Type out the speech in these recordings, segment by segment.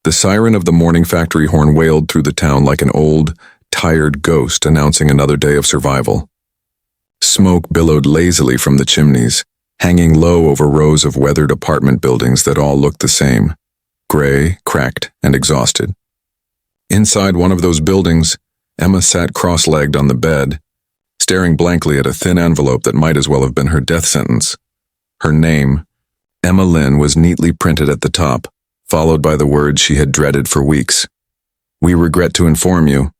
The siren of the morning factory horn wailed through the town like an old, tired ghost announcing another day of survival. Smoke billowed lazily from the chimneys, hanging low over rows of weathered apartment buildings that all looked the same, gray, cracked, and exhausted. Inside one of those buildings, Emma sat cross-legged on the bed, staring blankly at a thin envelope that might as well have been her death sentence. Her name, Emma Lynn, was neatly printed at the top, followed by the words she had dreaded for weeks. "We regret to inform you."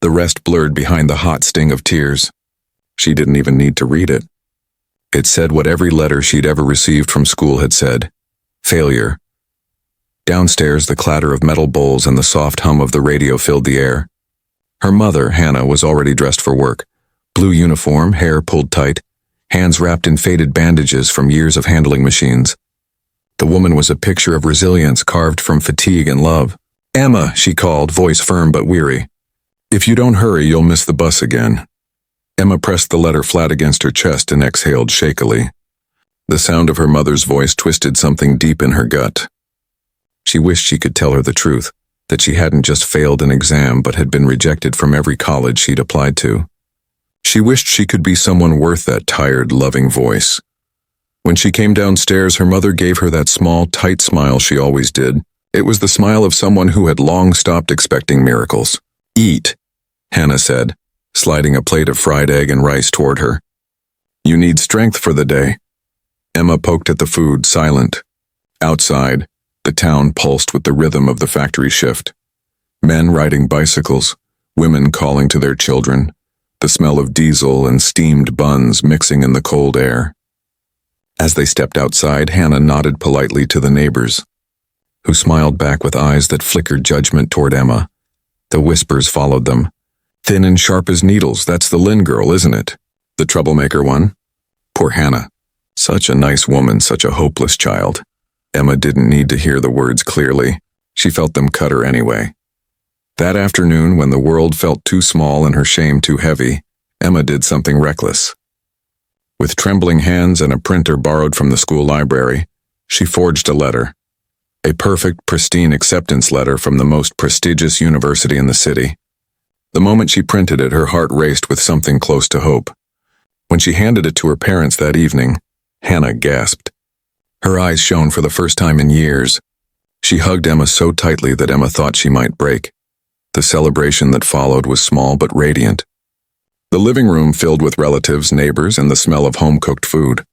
The rest blurred behind the hot sting of tears. She didn't even need to read it. It said what every letter she'd ever received from school had said: failure. Downstairs, the clatter of metal bowls and the soft hum of the radio filled the air. Her mother, Hannah, was already dressed for work. Blue uniform, hair pulled tight, hands wrapped in faded bandages from years of handling machines. The woman was a picture of resilience carved from fatigue and love. "Emma," she called, voice firm but weary. "If you don't hurry, you'll miss the bus again." Emma pressed the letter flat against her chest and exhaled shakily. The sound of her mother's voice twisted something deep in her gut. She wished she could tell her the truth, that she hadn't just failed an exam but had been rejected from every college she'd applied to. She wished she could be someone worth that tired, loving voice. When she came downstairs, her mother gave her that small, tight smile she always did. It was the smile of someone who had long stopped expecting miracles. "Eat," Hannah said, sliding a plate of fried egg and rice toward her. "You need strength for the day." Emma poked at the food, silent. Outside, the town pulsed with the rhythm of the factory shift. Men riding bicycles, women calling to their children, the smell of diesel and steamed buns mixing in the cold air. As they stepped outside, Hannah nodded politely to the neighbors, who smiled back with eyes that flickered judgment toward Emma. The whispers followed them. "Thin and sharp as needles, that's the Lynn girl, isn't it? The troublemaker one?" Poor Hannah. Such a nice woman, such a hopeless child. Emma didn't need to hear the words clearly. She felt them cut her anyway. That afternoon, when the world felt too small and her shame too heavy, Emma did something reckless. With trembling hands and a printer borrowed from the school library, she forged a letter. A perfect, pristine acceptance letter from the most prestigious university in the city. The moment she printed it, her heart raced with something close to hope. When she handed it to her parents that evening, Hannah gasped. Her eyes shone for the first time in years. She hugged Emma so tightly that Emma thought she might break. The celebration that followed was small but radiant. The living room filled with relatives, neighbors, and the smell of home-cooked food.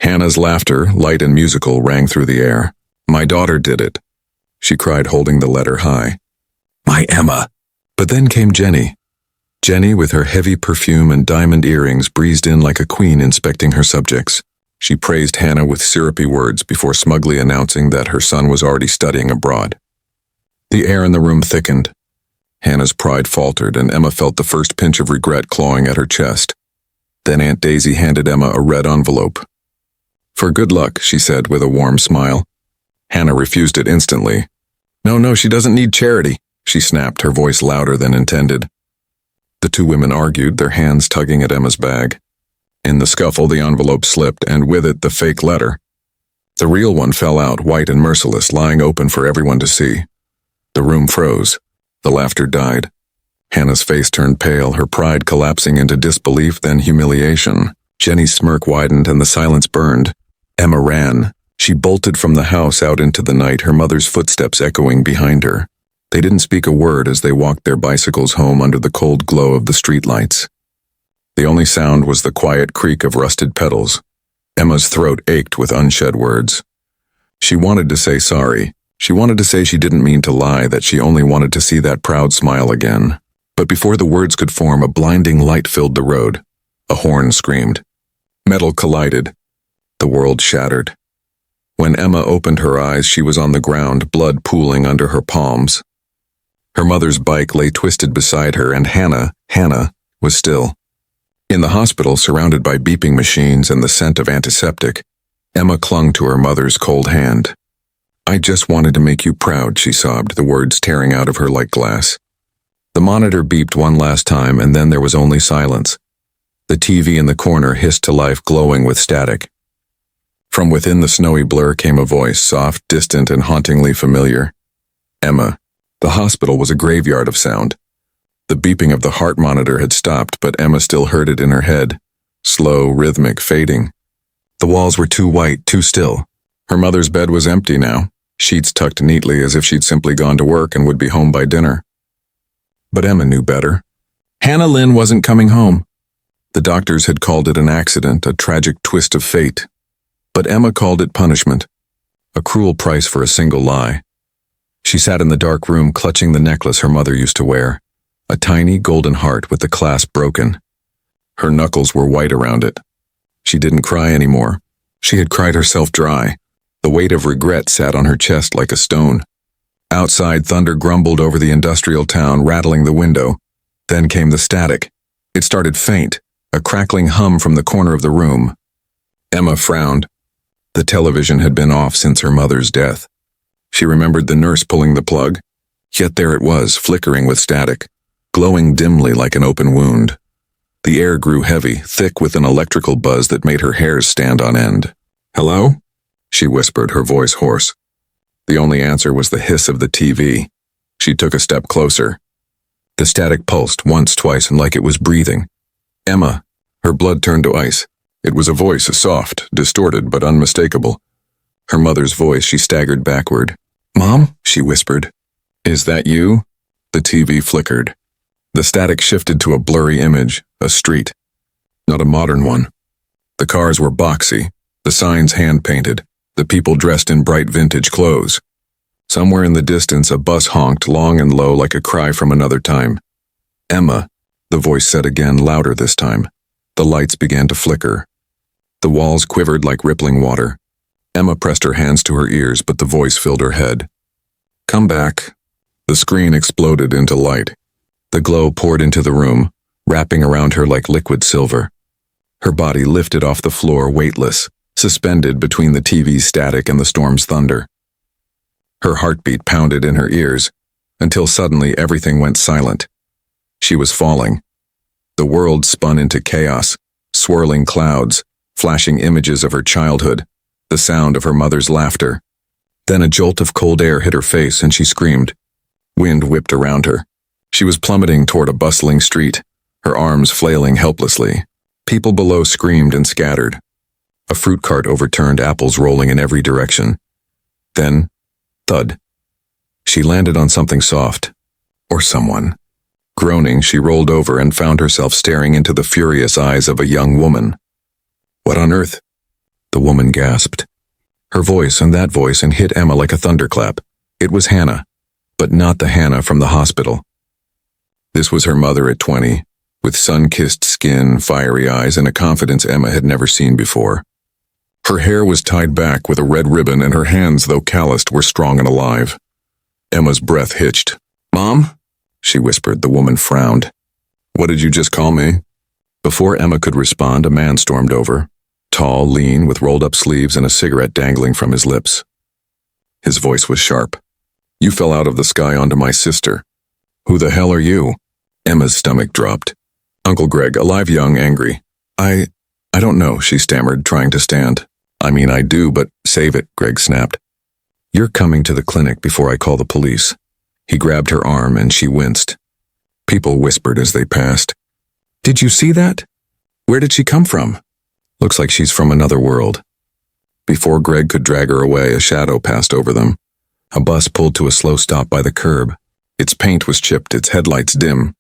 Hannah's laughter, light and musical, rang through the air. "My daughter did it," she cried, holding the letter high. "My Emma!" But then came Jenny. Jenny, with her heavy perfume and diamond earrings, breezed in like a queen inspecting her subjects. She praised Hannah with syrupy words before smugly announcing that her son was already studying abroad. The air in the room thickened. Hannah's pride faltered, and Emma felt the first pinch of regret clawing at her chest. Then Aunt Daisy handed Emma a red envelope. "For good luck," she said with a warm smile. Hannah refused it instantly. No, she doesn't need charity," she snapped, her voice louder than intended. The two women argued, their hands tugging at Emma's bag. In the scuffle, the envelope slipped, and with it, the fake letter. The real one fell out, white and merciless, lying open for everyone to see. The room froze. The laughter died. Hannah's face turned pale, her pride collapsing into disbelief, then humiliation. Jenny's smirk widened and the silence burned. Emma ran. She bolted from the house out into the night, her mother's footsteps echoing behind her. They didn't speak a word as they walked their bicycles home under the cold glow of the streetlights. The only sound was the quiet creak of rusted pedals. Emma's throat ached with unshed words. She wanted to say sorry. She wanted to say she didn't mean to lie, that she only wanted to see that proud smile again. But before the words could form, a blinding light filled the road. A horn screamed. Metal collided. The world shattered. When Emma opened her eyes, she was on the ground, blood pooling under her palms. Her mother's bike lay twisted beside her, and Hannah, was still. In the hospital, surrounded by beeping machines and the scent of antiseptic, Emma clung to her mother's cold hand. "I just wanted to make you proud," she sobbed, the words tearing out of her like glass. The monitor beeped one last time, and then there was only silence. The TV in the corner hissed to life, glowing with static. From within the snowy blur came a voice, soft, distant, and hauntingly familiar. Emma. The hospital was a graveyard of sound. The beeping of the heart monitor had stopped, but Emma still heard it in her head. Slow, rhythmic, fading. The walls were too white, too still. Her mother's bed was empty now, sheets tucked neatly as if she'd simply gone to work and would be home by dinner. But Emma knew better. Hannah Lynn wasn't coming home. The doctors had called it an accident, a tragic twist of fate. But Emma called it punishment, a cruel price for a single lie. She sat in the dark room clutching the necklace her mother used to wear, a tiny golden heart with the clasp broken. Her knuckles were white around it. She didn't cry anymore. She had cried herself dry. The weight of regret sat on her chest like a stone. Outside, thunder grumbled over the industrial town, rattling the window. Then came the static. It started faint, a crackling hum from the corner of the room. Emma frowned. The television had been off since her mother's death. She remembered the nurse pulling the plug. Yet there it was, flickering with static, glowing dimly like an open wound. The air grew heavy, thick with an electrical buzz that made her hairs stand on end. "Hello?" she whispered, her voice hoarse. The only answer was the hiss of the TV. She took a step closer. The static pulsed once, twice, and like it was breathing. Emma. Her blood turned to ice. It was a voice, soft, distorted, but unmistakable. Her mother's voice. She staggered backward. "Mom?" she whispered. "Is that you?" The TV flickered. The static shifted to a blurry image, a street. Not a modern one. The cars were boxy, the signs hand-painted, the people dressed in bright vintage clothes. Somewhere in the distance, a bus honked long and low like a cry from another time. "Emma," the voice said again, louder this time. The lights began to flicker. The walls quivered like rippling water. Emma pressed her hands to her ears, but the voice filled her head. "Come back." The screen exploded into light. The glow poured into the room, wrapping around her like liquid silver. Her body lifted off the floor, weightless, suspended between the TV's static and the storm's thunder. Her heartbeat pounded in her ears, until suddenly everything went silent. She was falling. The world spun into chaos, swirling clouds, flashing images of her childhood, the sound of her mother's laughter. Then a jolt of cold air hit her face and she screamed. Wind whipped around her. She was plummeting toward a bustling street, her arms flailing helplessly. People below screamed and scattered. A fruit cart overturned, apples rolling in every direction. Then, thud. She landed on something soft, or someone. Groaning, she rolled over and found herself staring into the furious eyes of a young woman. "What on earth?" the woman gasped. Her voice and that voice and hit Emma like a thunderclap. It was Hannah, but not the Hannah from the hospital. This was her mother at 20, with sun-kissed skin, fiery eyes, and a confidence Emma had never seen before. Her hair was tied back with a red ribbon, and her hands, though calloused, were strong and alive. Emma's breath hitched. "Mom?" she whispered. The woman frowned. "What did you just call me?" Before Emma could respond, a man stormed over, tall, lean, with rolled-up sleeves and a cigarette dangling from his lips. His voice was sharp. "You fell out of the sky onto my sister. Who the hell are you?" Emma's stomach dropped. "Uncle Greg, alive, young, angry." I don't know," she stammered, trying to stand. "I mean, I do, but save it," Greg snapped. "You're coming to the clinic before I call the police." He grabbed her arm and she winced. People whispered as they passed. "Did you see that? Where did she come from?" "Looks like she's from another world." Before Greg could drag her away, a shadow passed over them. A bus pulled to a slow stop by the curb. Its paint was chipped, its headlights dim.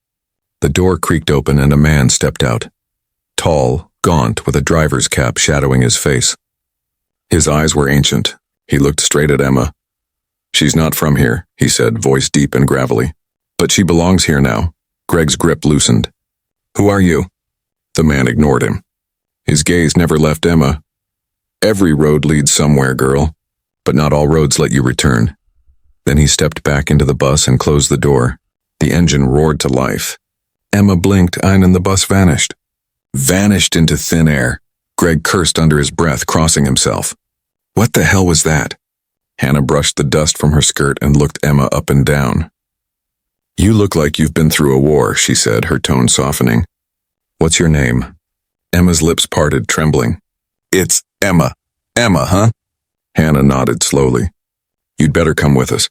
The door creaked open and a man stepped out. Tall, gaunt, with a driver's cap shadowing his face. His eyes were ancient. He looked straight at Emma. "She's not from here," he said, voice deep and gravelly. "But she belongs here now." Greg's grip loosened. "Who are you?" The man ignored him. His gaze never left Emma. "Every road leads somewhere, girl, but not all roads let you return." Then he stepped back into the bus and closed the door. The engine roared to life. Emma blinked, and the bus vanished. Vanished into thin air. Greg cursed under his breath, crossing himself. What the hell was that? Hannah brushed the dust from her skirt and looked Emma up and down. "You look like you've been through a war," she said, her tone softening. "What's your name?" Emma's lips parted, trembling. "It's Emma." "Emma, huh?" Hannah nodded slowly. "You'd better come with us."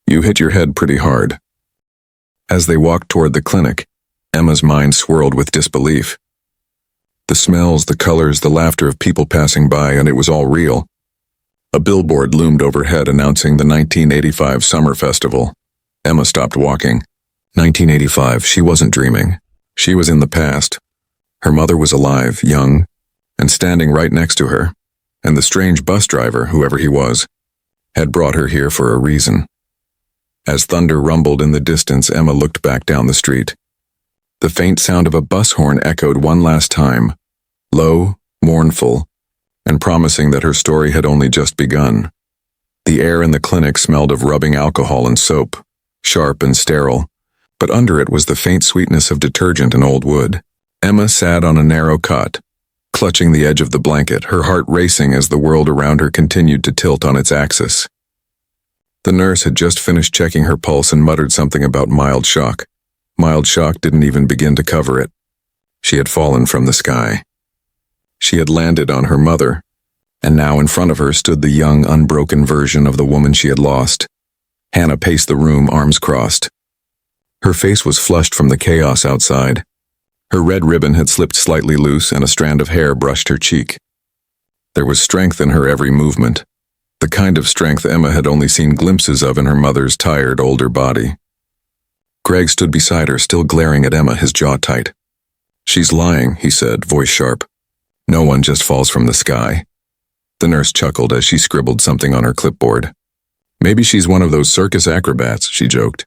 You hit your head pretty hard." As they walked toward the clinic, Emma's mind swirled with disbelief. The smells, the colors, the laughter of people passing by, and it was all real. A billboard loomed overhead announcing the 1985 Summer Festival. Emma stopped walking. 1985, she wasn't dreaming. She was in the past. Her mother was alive, young, and standing right next to her, and the strange bus driver, whoever he was, had brought her here for a reason. As thunder rumbled in the distance, Emma looked back down the street. The faint sound of a bus horn echoed one last time, low, mournful, and promising that her story had only just begun. The air in the clinic smelled of rubbing alcohol and soap, sharp and sterile, but under it was the faint sweetness of detergent and old wood. Emma sat on a narrow cot, clutching the edge of the blanket, her heart racing as the world around her continued to tilt on its axis. The nurse had just finished checking her pulse and muttered something about mild shock. Mild shock didn't even begin to cover it. She had fallen from the sky. She had landed on her mother, and now in front of her stood the young, unbroken version of the woman she had lost. Hannah paced the room, arms crossed. Her face was flushed from the chaos outside. Her red ribbon had slipped slightly loose, and a strand of hair brushed her cheek. There was strength in her every movement, the kind of strength Emma had only seen glimpses of in her mother's tired, older body. Greg stood beside her, still glaring at Emma, his jaw tight. "She's lying," he said, voice sharp. "No one just falls from the sky." The nurse chuckled as she scribbled something on her clipboard. "Maybe she's one of those circus acrobats," she joked.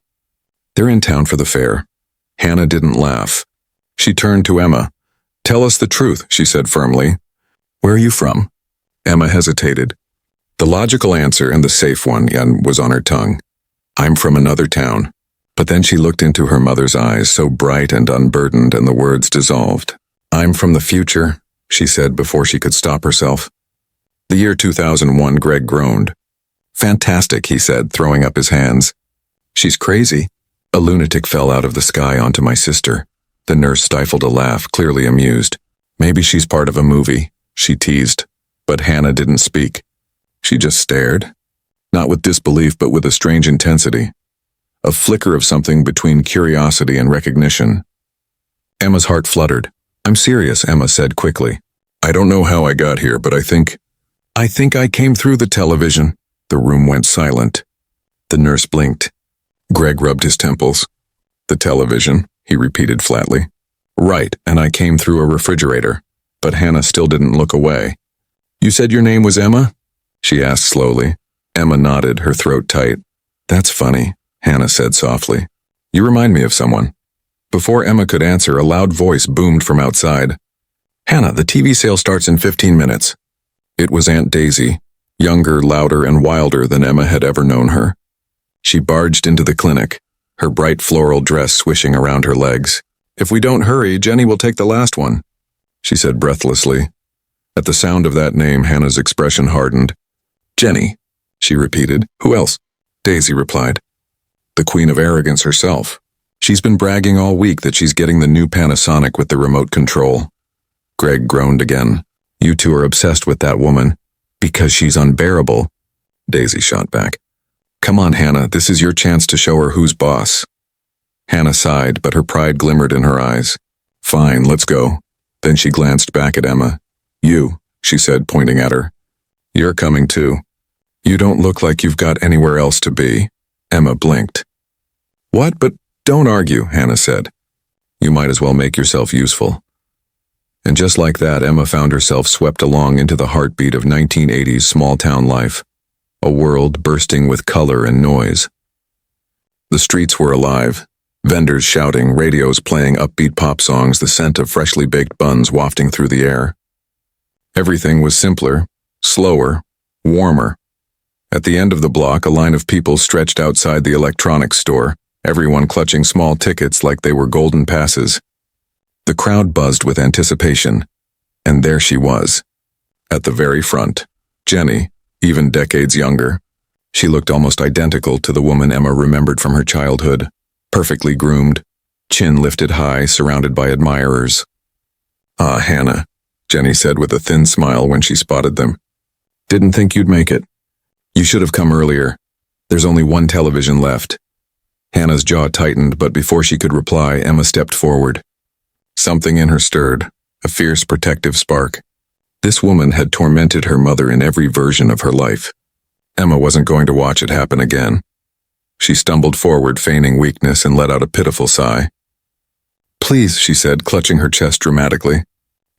"They're in town for the fair." Hannah didn't laugh. She turned to Emma. "Tell us the truth," she said firmly. "Where are you from?" Emma hesitated. The logical answer, and the safe one, was on her tongue. "I'm from another town." But then she looked into her mother's eyes, so bright and unburdened, and the words dissolved. "I'm from the future," she said before she could stop herself. "The year 2001, Greg groaned. "Fantastic," he said, throwing up his hands. "She's crazy. A lunatic fell out of the sky onto my sister." The nurse stifled a laugh, clearly amused. "Maybe she's part of a movie," she teased. But Hannah didn't speak. She just stared. Not with disbelief, but with a strange intensity. A flicker of something between curiosity and recognition. Emma's heart fluttered. "I'm serious," Emma said quickly. "I don't know how I got here, but I think I came through the television." The room went silent. The nurse blinked. Greg rubbed his temples. "The television," he repeated flatly. "Right, and I came through a refrigerator." But Hannah still didn't look away. "You said your name was Emma?" she asked slowly. Emma nodded, her throat tight. "That's funny," Hannah said softly. "You remind me of someone." Before Emma could answer, a loud voice boomed from outside. "Hannah, the TV sale starts in 15 minutes. It was Aunt Daisy, younger, louder, and wilder than Emma had ever known her. She barged into the clinic, her bright floral dress swishing around her legs. "If we don't hurry, Jenny will take the last one," she said breathlessly. At the sound of that name, Hannah's expression hardened. "Jenny," she repeated. "Who else?" Daisy replied. "The Queen of Arrogance herself. She's been bragging all week that she's getting the new Panasonic with the remote control." Greg groaned again. "You two are obsessed with that woman." "Because she's unbearable," Daisy shot back. "Come on, Hannah, this is your chance to show her who's boss." Hannah sighed, but her pride glimmered in her eyes. "Fine, let's go." Then she glanced back at Emma. "You," she said, pointing at her. "You're coming too. You don't look like you've got anywhere else to be." Emma blinked. "What? But don't argue," Hannah said. "You might as well make yourself useful." And just like that, Emma found herself swept along into the heartbeat of 1980s small-town life, a world bursting with color and noise. The streets were alive, vendors shouting, radios playing upbeat pop songs, the scent of freshly baked buns wafting through the air. Everything was simpler, slower, warmer. At the end of the block, a line of people stretched outside the electronics store, everyone clutching small tickets like they were golden passes. The crowd buzzed with anticipation, and there she was, at the very front, Jenny, even decades younger. She looked almost identical to the woman Emma remembered from her childhood, perfectly groomed, chin lifted high, surrounded by admirers. "Ah, Hannah," Jenny said with a thin smile when she spotted them. "Didn't think you'd make it. You should have come earlier. There's only one television left. Hannah's jaw tightened, but before she could reply, Emma stepped forward. Something in her stirred, a fierce protective spark. This woman had tormented her mother in every version of her life. Emma wasn't going to watch it happen again. She stumbled forward, feigning weakness, and let out a pitiful sigh. "Please," she said, clutching her chest dramatically.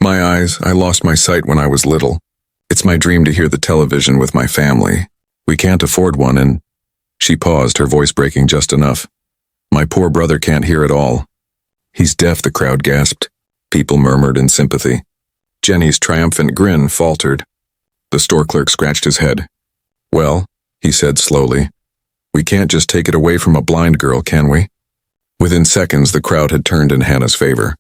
"My eyes, I lost my sight when I was little. It's my dream to hear the television with my family. We can't afford one and—" She paused, her voice breaking just enough. "My poor brother can't hear at all." "He's deaf," the crowd gasped. People murmured in sympathy. Jenny's triumphant grin faltered. The store clerk scratched his head. "Well," he said slowly, "we can't just take it away from a blind girl, can we?" Within seconds, the crowd had turned in Hannah's favor.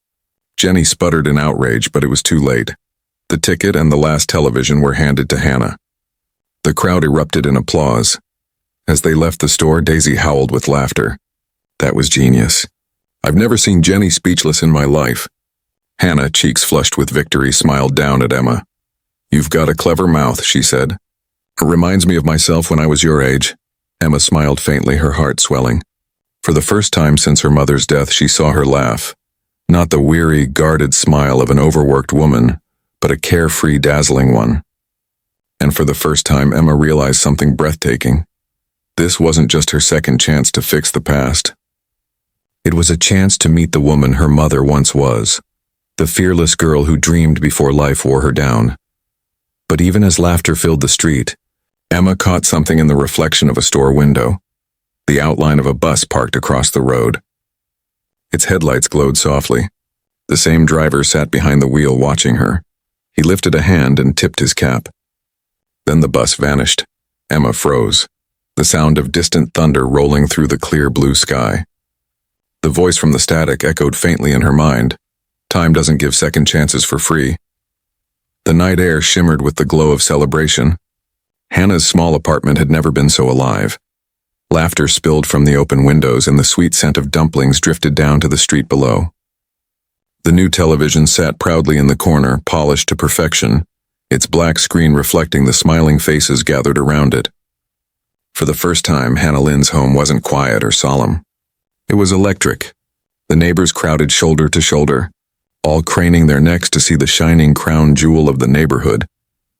Jenny sputtered in outrage, but it was too late. The ticket and the last television were handed to Hannah. The crowd erupted in applause. As they left the store, Daisy howled with laughter. "That was genius. I've never seen Jenny speechless in my life." Hannah, cheeks flushed with victory, smiled down at Emma. "You've got a clever mouth," she said. "It reminds me of myself when I was your age." Emma smiled faintly, her heart swelling. For the first time since her mother's death, she saw her laugh. Not the weary, guarded smile of an overworked woman, but a carefree, dazzling one. And for the first time, Emma realized something breathtaking. This wasn't just her second chance to fix the past. It was a chance to meet the woman her mother once was, the fearless girl who dreamed before life wore her down. But even as laughter filled the street, Emma caught something in the reflection of a store window, the outline of a bus parked across the road. Its headlights glowed softly. The same driver sat behind the wheel watching her. He lifted a hand and tipped his cap. Then the bus vanished. Emma froze, the sound of distant thunder rolling through the clear blue sky. The voice from the static echoed faintly in her mind. Time doesn't give second chances for free. The night air shimmered with the glow of celebration. Hannah's small apartment had never been so alive. Laughter spilled from the open windows and the sweet scent of dumplings drifted down to the street below. The new television sat proudly in the corner, polished to perfection, its black screen reflecting the smiling faces gathered around it. For the first time, Hannah Lynn's home wasn't quiet or solemn. It was electric. The neighbors crowded shoulder to shoulder, all craning their necks to see the shining crown jewel of the neighborhood,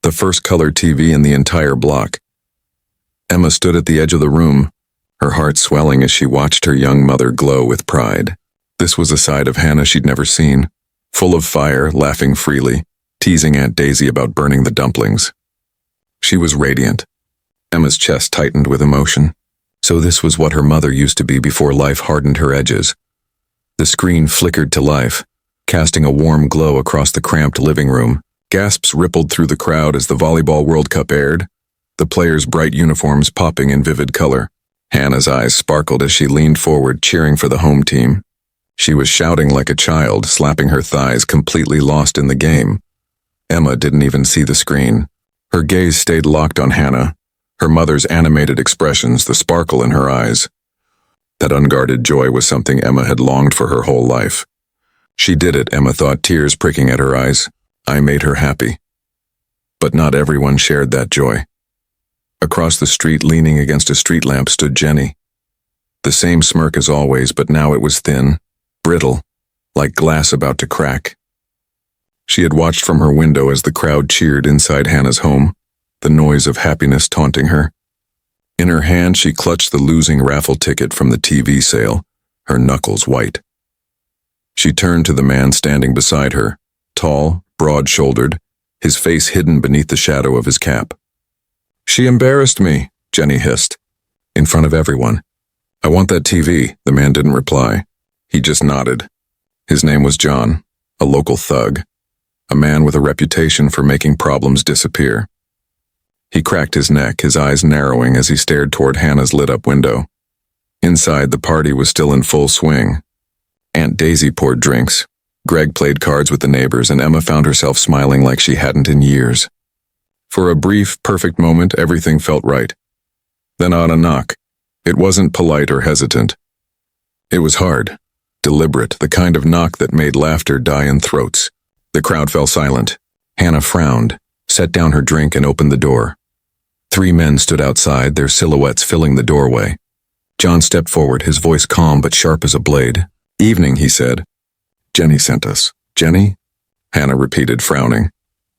the first color TV in the entire block. Emma stood at the edge of the room, her heart swelling as she watched her young mother glow with pride. This was a side of Hannah she'd never seen, full of fire, laughing freely, teasing Aunt Daisy about burning the dumplings. She was radiant. Emma's chest tightened with emotion. So this was what her mother used to be before life hardened her edges. The screen flickered to life, casting a warm glow across the cramped living room. Gasps rippled through the crowd as the Volleyball World Cup aired, the players' bright uniforms popping in vivid color. Hannah's eyes sparkled as she leaned forward, cheering for the home team. She was shouting like a child, slapping her thighs, completely lost in the game. Emma didn't even see the screen. Her gaze stayed locked on Hannah, her mother's animated expressions, the sparkle in her eyes. That unguarded joy was something Emma had longed for her whole life. She did it, Emma thought, tears pricking at her eyes. I made her happy. But not everyone shared that joy. Across the street, leaning against a street lamp, stood Jenny. The same smirk as always, but now it was thin, brittle, like glass about to crack. She had watched from her window as the crowd cheered inside Hannah's home, the noise of happiness taunting her. In her hand, she clutched the losing raffle ticket from the TV sale, her knuckles white. She turned to the man standing beside her, tall, broad-shouldered, his face hidden beneath the shadow of his cap. "She embarrassed me," Jenny hissed, in front of everyone. "I want that TV," the man didn't reply. He just nodded. His name was John, a local thug, a man with a reputation for making problems disappear. He cracked his neck, his eyes narrowing as he stared toward Hannah's lit-up window. Inside, the party was still in full swing. Aunt Daisy poured drinks. Greg played cards with the neighbors, and Emma found herself smiling like she hadn't in years. For a brief, perfect moment, everything felt right. Then on a knock. It wasn't polite or hesitant. It was hard, deliberate, the kind of knock that made laughter die in throats. The crowd fell silent. Hannah frowned, set down her drink, and opened the door. 3 men stood outside, their silhouettes filling the doorway. John stepped forward, his voice calm but sharp as a blade. "Evening," he said. "Jenny sent us." "Jenny?" Hannah repeated, frowning.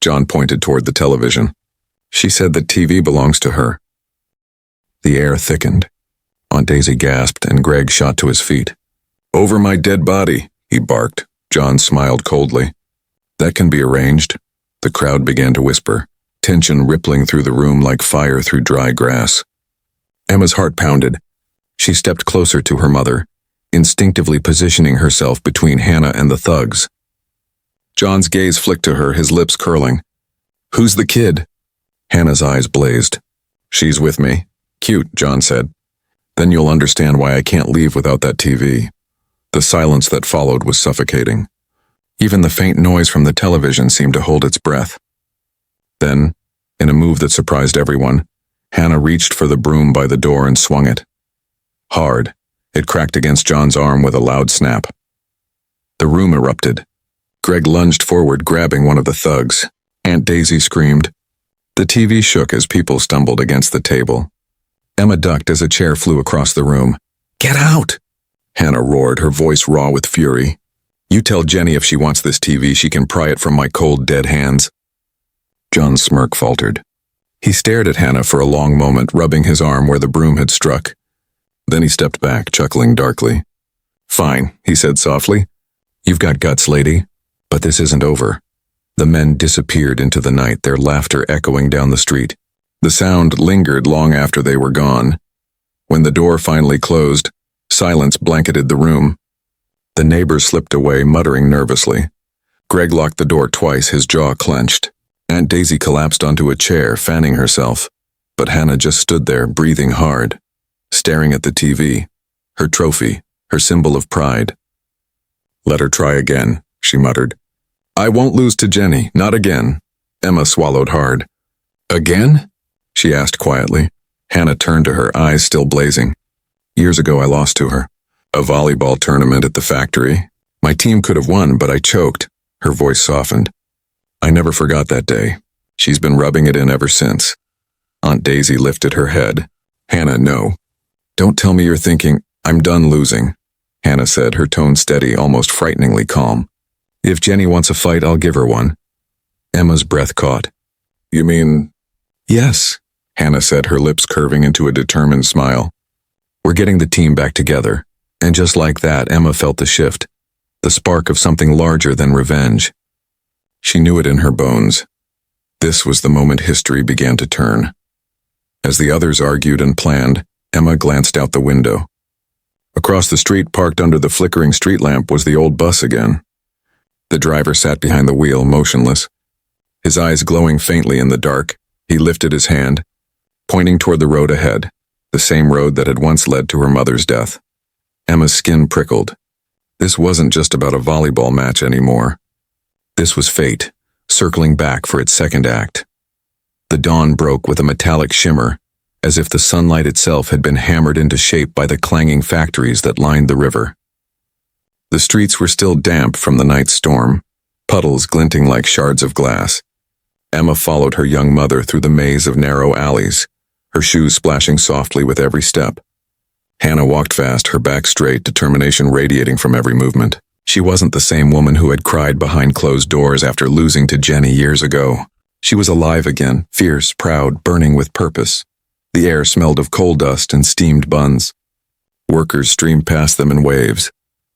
John pointed toward the television. "She said that TV belongs to her." The air thickened. Aunt Daisy gasped, and Greg shot to his feet. "Over my dead body," he barked. John smiled coldly. "That can be arranged." The crowd began to whisper, tension rippling through the room like fire through dry grass. Emma's heart pounded. She stepped closer to her mother, instinctively positioning herself between Hannah and the thugs. John's gaze flicked to her, his lips curling. "Who's the kid?" Hannah's eyes blazed. "She's with me." "Cute," John said. "Then you'll understand why I can't leave without that TV." The silence that followed was suffocating. Even the faint noise from the television seemed to hold its breath. Then, in a move that surprised everyone, Hannah reached for the broom by the door and swung it. Hard, it cracked against John's arm with a loud snap. The room erupted. Greg lunged forward, grabbing one of the thugs. Aunt Daisy screamed. The TV shook as people stumbled against the table. Emma ducked as a chair flew across the room. "Get out!" Hannah roared, her voice raw with fury. "You tell Jenny if she wants this TV, she can pry it from my cold, dead hands." John's smirk faltered. He stared at Hannah for a long moment, rubbing his arm where the broom had struck. Then he stepped back, chuckling darkly. "Fine," he said softly. "You've got guts, lady. But this isn't over." The men disappeared into the night, their laughter echoing down the street. The sound lingered long after they were gone. When the door finally closed, silence blanketed the room. The neighbors slipped away, muttering nervously. Greg locked the door twice, his jaw clenched. Aunt Daisy collapsed onto a chair, fanning herself. But Hannah just stood there, breathing hard, staring at the TV, her trophy, her symbol of pride. "Let her try again," she muttered. "I won't lose to Jenny, not again." Emma swallowed hard. "Again?" she asked quietly. Hannah turned to her, eyes still blazing. "Years ago I lost to her. A volleyball tournament at the factory. My team could have won, but I choked." Her voice softened. "I never forgot that day. She's been rubbing it in ever since." Aunt Daisy lifted her head. "Hannah, no. Don't tell me you're thinking, I'm done losing," Hannah said, her tone steady, almost frighteningly calm. "If Jenny wants a fight, I'll give her one." Emma's breath caught. "You mean—" "Yes," Hannah said, her lips curving into a determined smile. "We're getting the team back together." And just like that, Emma felt the shift, the spark of something larger than revenge. She knew it in her bones. This was the moment history began to turn. As the others argued and planned, Emma glanced out the window. Across the street, parked under the flickering street lamp, was the old bus again. The driver sat behind the wheel, motionless. His eyes glowing faintly in the dark, he lifted his hand, pointing toward the road ahead, the same road that had once led to her mother's death. Emma's skin prickled. This wasn't just about a volleyball match anymore. This was fate, circling back for its second act. The dawn broke with a metallic shimmer, as if the sunlight itself had been hammered into shape by the clanging factories that lined the river. The streets were still damp from the night's storm, puddles glinting like shards of glass. Emma followed her young mother through the maze of narrow alleys, her shoes splashing softly with every step. Hannah walked fast, her back straight, determination radiating from every movement. She wasn't the same woman who had cried behind closed doors after losing to Jenny years ago. She was alive again, fierce, proud, burning with purpose. The air smelled of coal dust and steamed buns. Workers streamed past them in waves,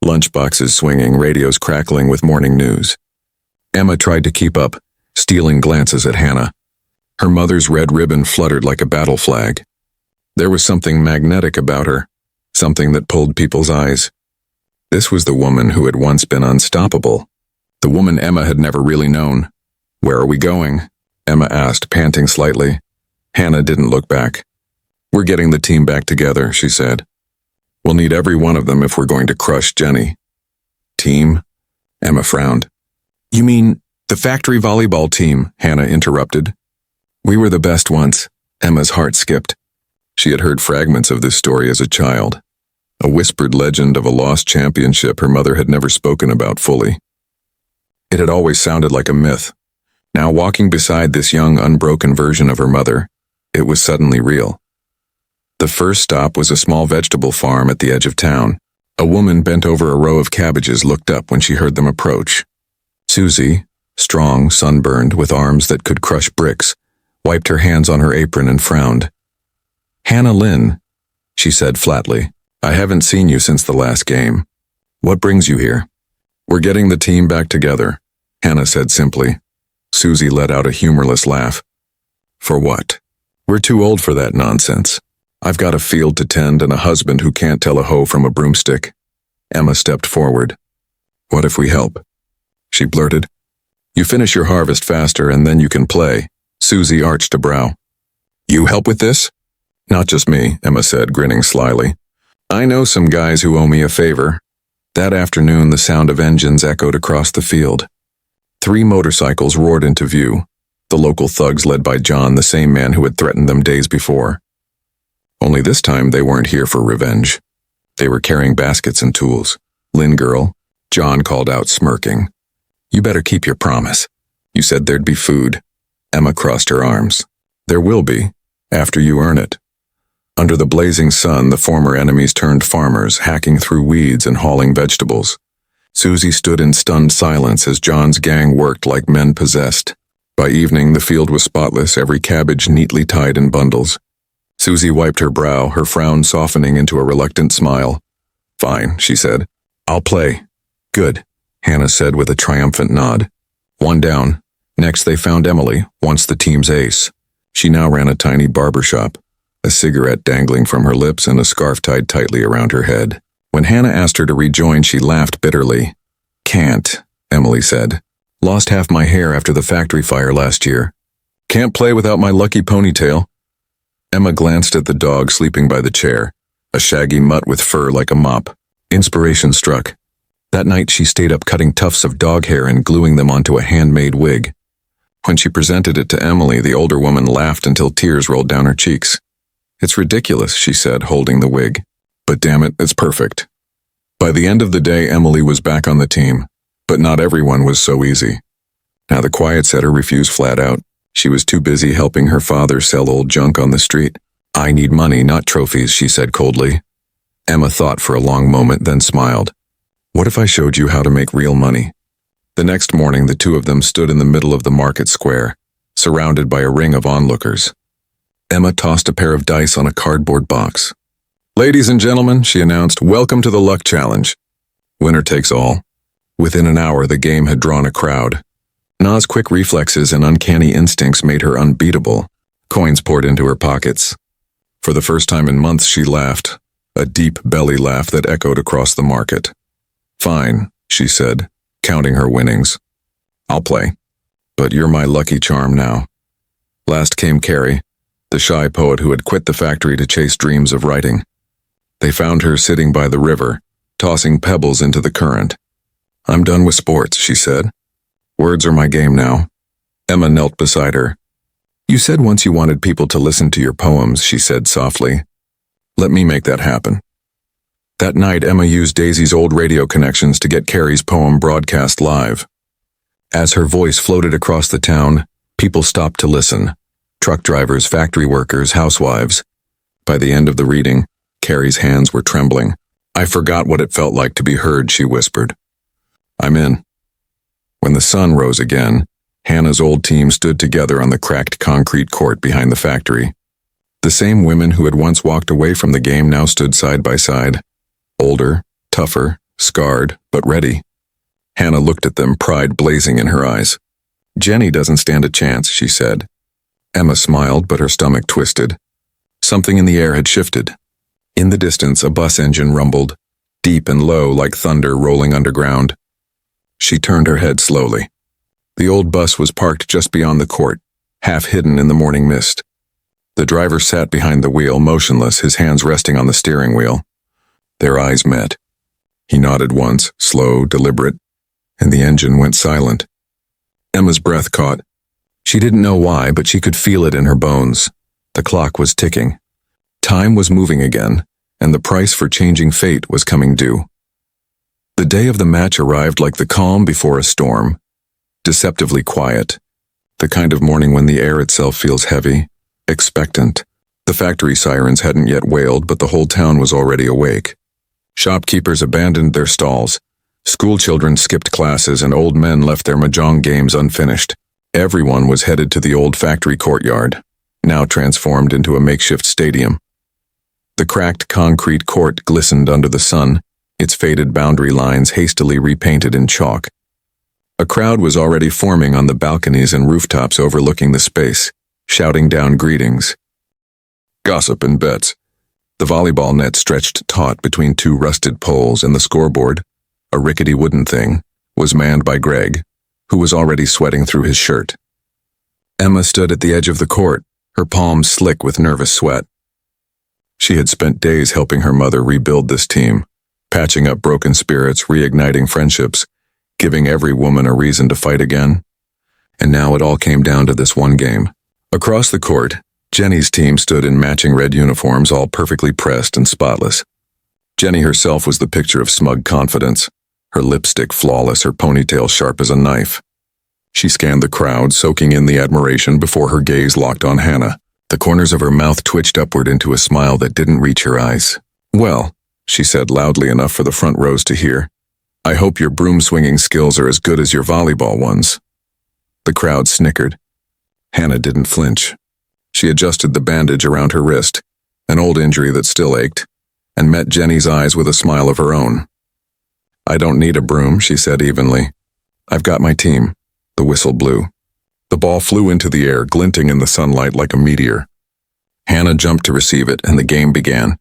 lunchboxes swinging, radios crackling with morning news. Emma tried to keep up, stealing glances at Hannah. Her mother's red ribbon fluttered like a battle flag. There was something magnetic about her, something that pulled people's eyes. This was the woman who had once been unstoppable, the woman Emma had never really known. "Where are we going?" Emma asked, panting slightly. Hannah didn't look back. "We're getting the team back together," she said. "We'll need every one of them if we're going to crush Jenny." "Team?" Emma frowned. "You mean the factory volleyball team?" Hannah interrupted. "We were the best once." Emma's heart skipped. She had heard fragments of this story as a child, a whispered legend of a lost championship her mother had never spoken about fully. It had always sounded like a myth. Now, walking beside this young, unbroken version of her mother, It was suddenly real. The first stop was a small vegetable farm at the edge of town. A woman bent over a row of cabbages looked up when she heard them approach. Susie, strong, sunburned, with arms that could crush bricks, wiped her hands on her apron and frowned. "Hannah Lynn," she said flatly, "I haven't seen you since the last game. What brings you here?" "We're getting the team back together," Hannah said simply. Susie let out a humorless laugh. "For what? We're too old for that nonsense. I've got a field to tend and a husband who can't tell a hoe from a broomstick." Emma stepped forward. "What if we help?" she blurted. "You finish your harvest faster and then you can play." Susie arched a brow. "You help with this?" "Not just me," Emma said, grinning slyly. "I know some guys who owe me a favor." That afternoon, the sound of engines echoed across the field. 3 motorcycles roared into view, the local thugs led by John, the same man who had threatened them days before. Only this time they weren't here for revenge. They were carrying baskets and tools. "Lynn girl," John called out, smirking. "You better keep your promise. You said there'd be food." Emma crossed her arms. "There will be, after you earn it." Under the blazing sun, the former enemies turned farmers, hacking through weeds and hauling vegetables. Susie stood in stunned silence as John's gang worked like men possessed. By evening, the field was spotless, every cabbage neatly tied in bundles. Susie wiped her brow, her frown softening into a reluctant smile. "Fine," she said. "I'll play." "Good," Hannah said with a triumphant nod. 1 down. Next they found Emily, once the team's ace. She now ran a tiny barber shop, a cigarette dangling from her lips and a scarf tied tightly around her head. When Hannah asked her to rejoin, she laughed bitterly. "Can't," Emily said. "Lost half my hair after the factory fire last year. Can't play without my lucky ponytail." Emma glanced at the dog sleeping by the chair, a shaggy mutt with fur like a mop. Inspiration struck. That night she stayed up cutting tufts of dog hair and gluing them onto a handmade wig. When she presented it to Emily, the older woman laughed until tears rolled down her cheeks. "It's ridiculous," she said, holding the wig. "But damn it, it's perfect." By the end of the day, Emily was back on the team, but not everyone was so easy. Now the quiet setter refused flat out. She was too busy helping her father sell old junk on the street. "I need money, not trophies," she said coldly. Emma thought for a long moment, then smiled. "What if I showed you how to make real money?" The next morning, the two of them stood in the middle of the market square, surrounded by a ring of onlookers. Emma tossed a pair of dice on a cardboard box. "Ladies and gentlemen," she announced, "welcome to the Luck Challenge. Winner takes all." Within an hour, the game had drawn a crowd. Na's quick reflexes and uncanny instincts made her unbeatable. Coins poured into her pockets. For the first time in months, she laughed, a deep belly laugh that echoed across the market. "Fine," she said, counting her winnings. "I'll play. But you're my lucky charm now." Last came Carrie, the shy poet who had quit the factory to chase dreams of writing. They found her sitting by the river, tossing pebbles into the current. "I'm done with sports," she said. "Words are my game now." Emma knelt beside her. "You said once you wanted people to listen to your poems," she said softly. "Let me make that happen." That night, Emma used Daisy's old radio connections to get Carrie's poem broadcast live. As her voice floated across the town, people stopped to listen. Truck drivers, factory workers, housewives. By the end of the reading, Carrie's hands were trembling. "I forgot what it felt like to be heard," she whispered. "I'm in." When the sun rose again, Hannah's old team stood together on the cracked concrete court behind the factory. The same women who had once walked away from the game now stood side by side. Older, tougher, scarred, but ready. Hannah looked at them, pride blazing in her eyes. "Jenny doesn't stand a chance," she said. Emma smiled, but her stomach twisted. Something in the air had shifted. In the distance, a bus engine rumbled, deep and low like thunder rolling underground. She turned her head slowly. The old bus was parked just beyond the court, half hidden in the morning mist. The driver sat behind the wheel, motionless, his hands resting on the steering wheel. Their eyes met. He nodded once, slow, deliberate, and the engine went silent. Emma's breath caught. She didn't know why, but she could feel it in her bones. The clock was ticking. Time was moving again, and the price for changing fate was coming due. The day of the match arrived like the calm before a storm, deceptively quiet, the kind of morning when the air itself feels heavy, expectant. The factory sirens hadn't yet wailed, but the whole town was already awake. Shopkeepers abandoned their stalls. Schoolchildren skipped classes and old men left their mahjong games unfinished. Everyone was headed to the old factory courtyard, now transformed into a makeshift stadium. The cracked concrete court glistened under the sun, its faded boundary lines hastily repainted in chalk. A crowd was already forming on the balconies and rooftops overlooking the space, shouting down greetings. Gossip and bets. The volleyball net stretched taut between two rusted poles, and the scoreboard, a rickety wooden thing, was manned by Greg, who was already sweating through his shirt. Emma stood at the edge of the court, her palms slick with nervous sweat. She had spent days helping her mother rebuild this team, patching up broken spirits, reigniting friendships, giving every woman a reason to fight again. And now it all came down to this one game. Across the court, Jenny's team stood in matching red uniforms, all perfectly pressed and spotless. Jenny herself was the picture of smug confidence, her lipstick flawless, her ponytail sharp as a knife. She scanned the crowd, soaking in the admiration before her gaze locked on Hannah. The corners of her mouth twitched upward into a smile that didn't reach her eyes. "Well," she said loudly enough for the front rows to hear, "I hope your broom-swinging skills are as good as your volleyball ones." The crowd snickered. Hannah didn't flinch. She adjusted the bandage around her wrist, an old injury that still ached, and met Jenny's eyes with a smile of her own. "I don't need a broom," she said evenly. "I've got my team." The whistle blew. The ball flew into the air, glinting in the sunlight like a meteor. Hannah jumped to receive it, and the game began.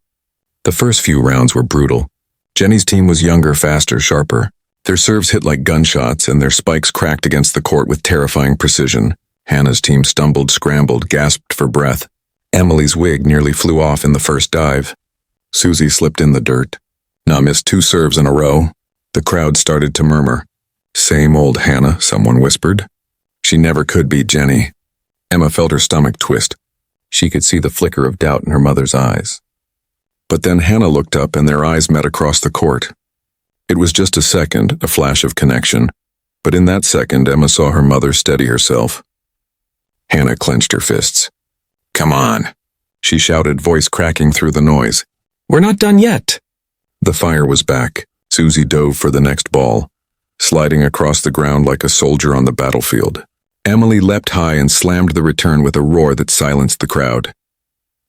The first few rounds were brutal. Jenny's team was younger, faster, sharper. Their serves hit like gunshots, and their spikes cracked against the court with terrifying precision. Hannah's team stumbled, scrambled, gasped for breath. Emily's wig nearly flew off in the first dive. Susie slipped in the dirt. Na missed 2 serves in a row. The crowd started to murmur. "Same old Hannah," someone whispered. She never could beat Jenny. Emma felt her stomach twist. She could see the flicker of doubt in her mother's eyes. But then Hannah looked up and their eyes met across the court. It was just a second, a flash of connection. But in that second, Emma saw her mother steady herself. Hannah clenched her fists. "Come on," she shouted, voice cracking through the noise. "We're not done yet." The fire was back. Susie dove for the next ball, sliding across the ground like a soldier on the battlefield. Emily leapt high and slammed the return with a roar that silenced the crowd.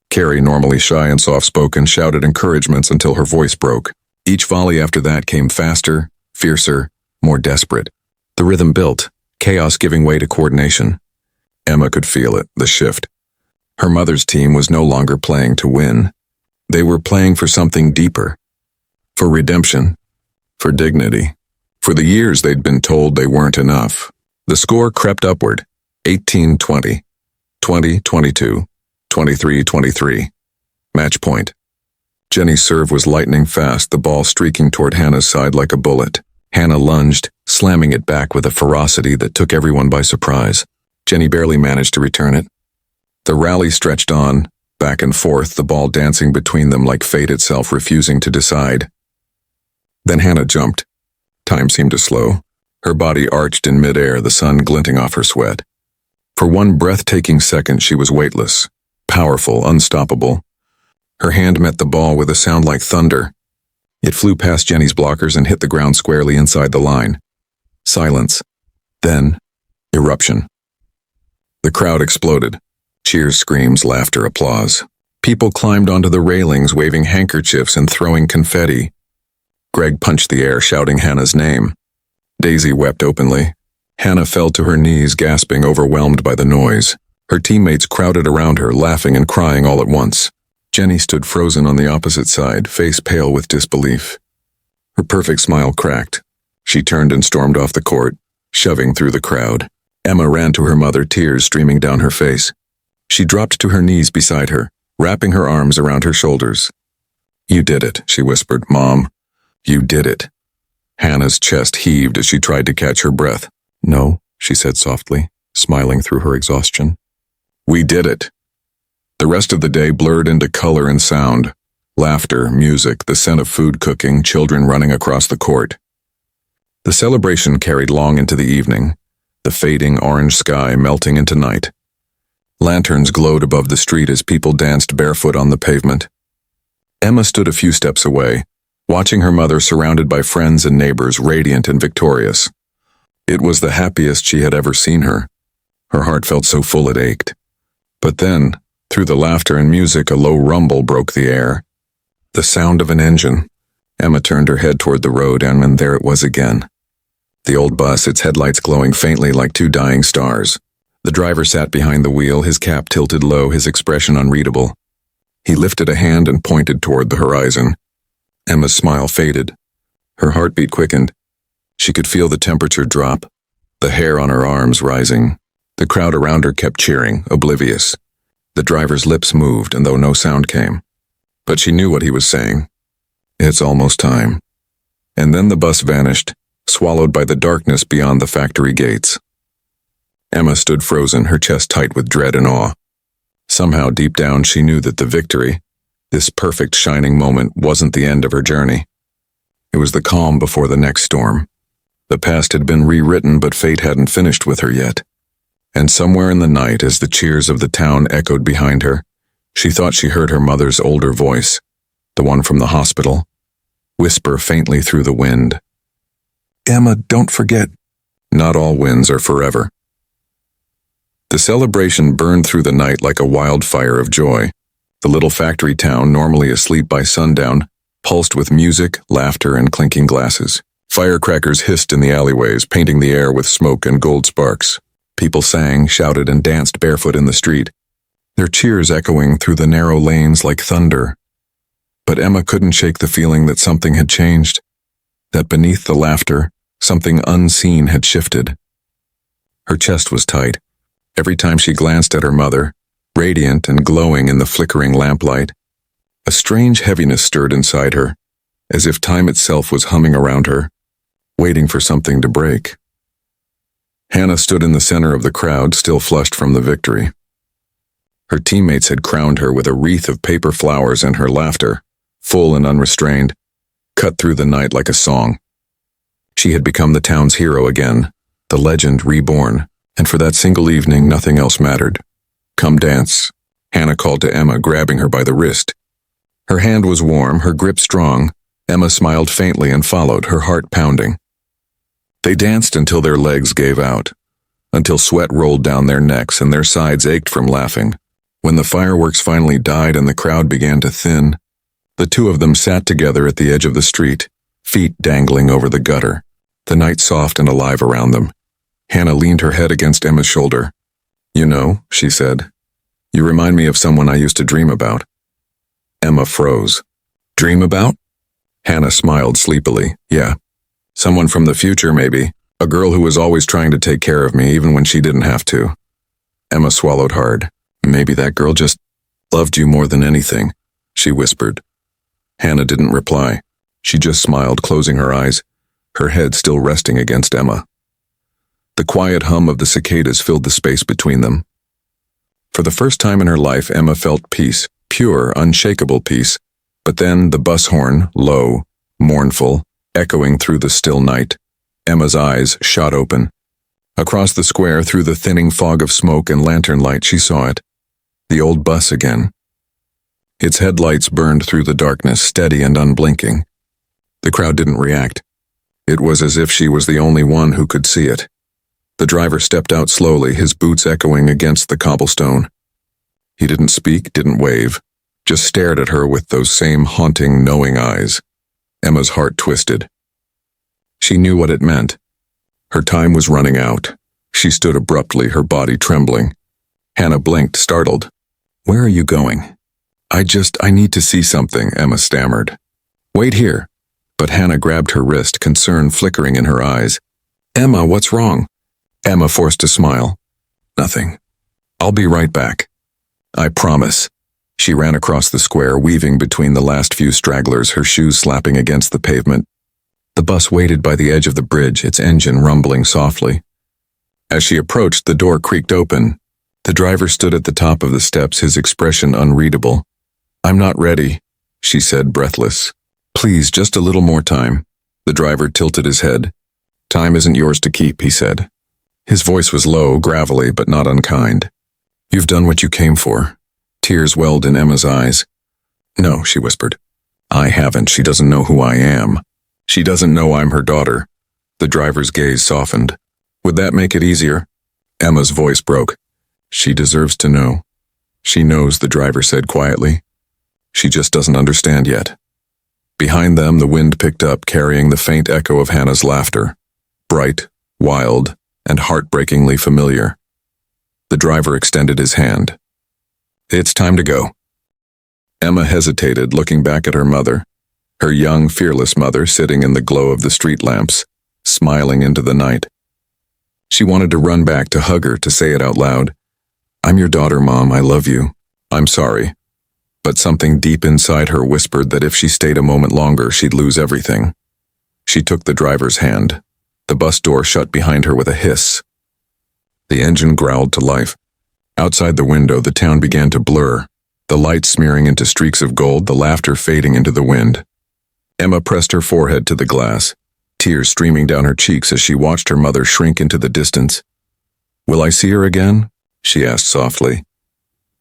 Carrie, normally shy and soft-spoken, shouted encouragements until her voice broke. Each volley after that came faster, fiercer, more desperate. The rhythm built, chaos giving way to coordination. Emma could feel it, the shift. Her mother's team was no longer playing to win. They were playing for something deeper. For redemption. For dignity. For the years they'd been told they weren't enough. The score crept upward. 18-20. 20-22. 23-23. Match point. Jenny's serve was lightning fast, the ball streaking toward Hannah's side like a bullet. Hannah lunged, slamming it back with a ferocity that took everyone by surprise. Jenny barely managed to return it. The rally stretched on, back and forth, the ball dancing between them like fate itself refusing to decide. Then Hannah jumped. Time seemed to slow. Her body arched in midair, the sun glinting off her sweat. For one breathtaking second she was weightless, powerful, unstoppable. Her hand met the ball with a sound like thunder. It flew past Jenny's blockers and hit the ground squarely inside the line. Silence. Then, eruption. The crowd exploded. Cheers, screams, laughter, applause. People climbed onto the railings, waving handkerchiefs and throwing confetti. Greg punched the air, shouting Hannah's name. Daisy wept openly. Hannah fell to her knees, gasping, overwhelmed by the noise. Her teammates crowded around her, laughing and crying all at once. Jenny stood frozen on the opposite side, face pale with disbelief. Her perfect smile cracked. She turned and stormed off the court, shoving through the crowd. Emma ran to her mother, tears streaming down her face. She dropped to her knees beside her, wrapping her arms around her shoulders. "You did it," she whispered. "Mom, you did it." Hannah's chest heaved as she tried to catch her breath. "No," she said softly, smiling through her exhaustion. "We did it." The rest of the day blurred into color and sound. Laughter, music, the scent of food cooking, children running across the court. The celebration carried long into the evening, the fading orange sky melting into night. Lanterns glowed above the street as people danced barefoot on the pavement. Emma stood a few steps away, watching her mother surrounded by friends and neighbors, radiant and victorious. It was the happiest she had ever seen her. Her heart felt so full it ached. But then, through the laughter and music, a low rumble broke the air. The sound of an engine. Emma turned her head toward the road, and there it was again. The old bus, its headlights glowing faintly like two dying stars. The driver sat behind the wheel, his cap tilted low, his expression unreadable. He lifted a hand and pointed toward the horizon. Emma's smile faded. Her heartbeat quickened. She could feel the temperature drop, the hair on her arms rising. The crowd around her kept cheering, oblivious. The driver's lips moved, and though no sound came. But she knew what he was saying. It's almost time. And then the bus vanished, swallowed by the darkness beyond the factory gates. Emma stood frozen, her chest tight with dread and awe. Somehow deep down she knew that the victory, this perfect shining moment, wasn't the end of her journey. It was the calm before the next storm. The past had been rewritten, but fate hadn't finished with her yet. And somewhere in the night, as the cheers of the town echoed behind her, she thought she heard her mother's older voice, the one from the hospital, whisper faintly through the wind. Emma, don't forget. Not all wins are forever. The celebration burned through the night like a wildfire of joy. The little factory town, normally asleep by sundown, pulsed with music, laughter, and clinking glasses. Firecrackers hissed in the alleyways, painting the air with smoke and gold sparks. People sang, shouted, and danced barefoot in the street, their cheers echoing through the narrow lanes like thunder. But Emma couldn't shake the feeling that something had changed, that beneath the laughter, something unseen had shifted. Her chest was tight. Every time she glanced at her mother, radiant and glowing in the flickering lamplight, a strange heaviness stirred inside her, as if time itself was humming around her, waiting for something to break. Hannah stood in the center of the crowd, still flushed from the victory. Her teammates had crowned her with a wreath of paper flowers, and her laughter, full and unrestrained, cut through the night like a song. She had become the town's hero again, the legend reborn, and for that single evening nothing else mattered. Come dance, Hannah called to Emma, grabbing her by the wrist. Her hand was warm, her grip strong. Emma smiled faintly and followed, her heart pounding. They danced until their legs gave out, until sweat rolled down their necks and their sides ached from laughing. When the fireworks finally died and the crowd began to thin, the two of them sat together at the edge of the street, feet dangling over the gutter, the night soft and alive around them. Hannah leaned her head against Emma's shoulder. You know, she said, you remind me of someone I used to dream about. Emma froze. Dream about? Hannah smiled sleepily. Yeah. Someone from the future, maybe. A girl who was always trying to take care of me, even when she didn't have to. Emma swallowed hard. Maybe that girl just loved you more than anything, she whispered. Hannah didn't reply. She just smiled, closing her eyes, her head still resting against Emma. The quiet hum of the cicadas filled the space between them. For the first time in her life, Emma felt peace, pure, unshakable peace. But then the bus horn, low, mournful, echoing through the still night. Emma's eyes shot open. Across the square, through the thinning fog of smoke and lantern light, she saw it. The old bus again. Its headlights burned through the darkness, steady and unblinking. The crowd didn't react. It was as if she was the only one who could see it. The driver stepped out slowly, his boots echoing against the cobblestone. He didn't speak, didn't wave, just stared at her with those same haunting, knowing eyes. Emma's heart twisted. She knew what it meant. Her time was running out. She stood abruptly, her body trembling. Hannah blinked, startled. Where are you going? I need to see something, Emma stammered. Wait here. But Hannah grabbed her wrist, concern flickering in her eyes. Emma, what's wrong? Emma forced a smile. Nothing. I'll be right back. I promise. She ran across the square, weaving between the last few stragglers, her shoes slapping against the pavement. The bus waited by the edge of the bridge, its engine rumbling softly. As she approached, the door creaked open. The driver stood at the top of the steps, his expression unreadable. I'm not ready, she said, breathless. Please, just a little more time. The driver tilted his head. Time isn't yours to keep, he said. His voice was low, gravelly, but not unkind. You've done what you came for. Tears welled in Emma's eyes. No, she whispered. I haven't. She doesn't know who I am. She doesn't know I'm her daughter. The driver's gaze softened. Would that make it easier? Emma's voice broke. She deserves to know. She knows, the driver said quietly. She just doesn't understand yet. Behind them, the wind picked up, carrying the faint echo of Hannah's laughter. Bright, wild, and heartbreakingly familiar. The driver extended his hand. It's time to go. Emma hesitated, looking back at her mother, her young, fearless mother sitting in the glow of the street lamps, smiling into the night. She wanted to run back, to hug her, to say it out loud. I'm your daughter, Mom. I love you. I'm sorry. But something deep inside her whispered that if she stayed a moment longer, she'd lose everything. She took the driver's hand. The bus door shut behind her with a hiss. The engine growled to life. Outside the window, the town began to blur, the lights smearing into streaks of gold, the laughter fading into the wind. Emma pressed her forehead to the glass, tears streaming down her cheeks as she watched her mother shrink into the distance. Will I see her again? She asked softly.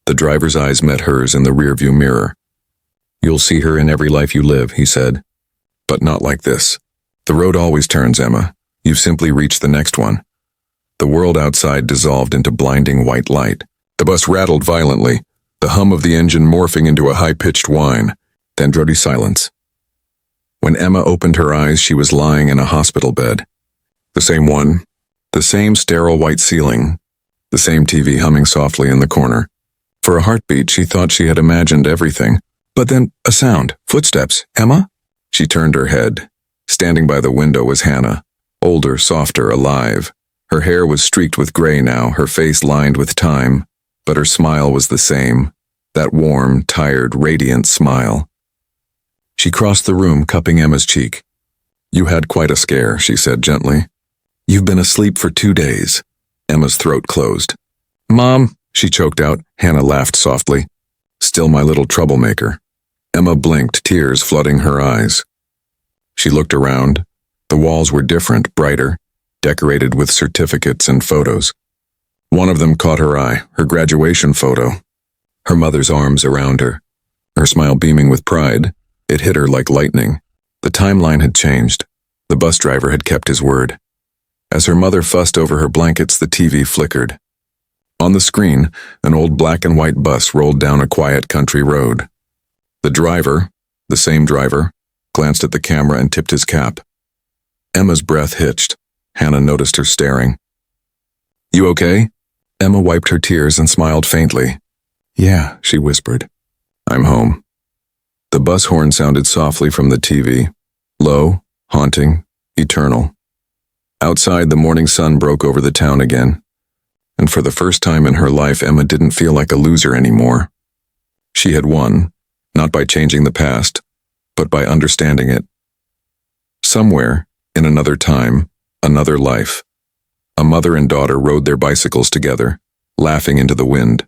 The driver's eyes met hers in the rearview mirror. You'll see her in every life you live, he said. But not like this. The road always turns, Emma. You've simply reached the next one. The world outside dissolved into blinding white light. The bus rattled violently, the hum of the engine morphing into a high-pitched whine, then dreary silence. When Emma opened her eyes, she was lying in a hospital bed. The same one, the same sterile white ceiling, the same TV humming softly in the corner. For a heartbeat, she thought she had imagined everything. But then, a sound. Footsteps. Emma? She turned her head. Standing by the window was Hannah. Older, softer, alive. Her hair was streaked with gray now, her face lined with time. But her smile was the same. That warm, tired, radiant smile. She crossed the room, cupping Emma's cheek. You had quite a scare, she said gently. You've been asleep for 2 days. Emma's throat closed. Mom, she choked out. Hannah laughed softly. Still my little troublemaker. Emma blinked, tears flooding her eyes. She looked around. The walls were different, brighter, decorated with certificates and photos. One of them caught her eye, her graduation photo. Her mother's arms around her, her smile beaming with pride. It hit her like lightning. The timeline had changed. The bus driver had kept his word. As her mother fussed over her blankets, the TV flickered. On the screen, an old black and white bus rolled down a quiet country road. The driver, the same driver, glanced at the camera and tipped his cap. Emma's breath hitched. Hannah noticed her staring. You okay? Emma wiped her tears and smiled faintly. Yeah, she whispered. I'm home. The bus horn sounded softly from the TV. Low, haunting, eternal. Outside, the morning sun broke over the town again. And for the first time in her life, Emma didn't feel like a loser anymore. She had won, not by changing the past, but by understanding it. Somewhere, in another time, another life, a mother and daughter rode their bicycles together, laughing into the wind.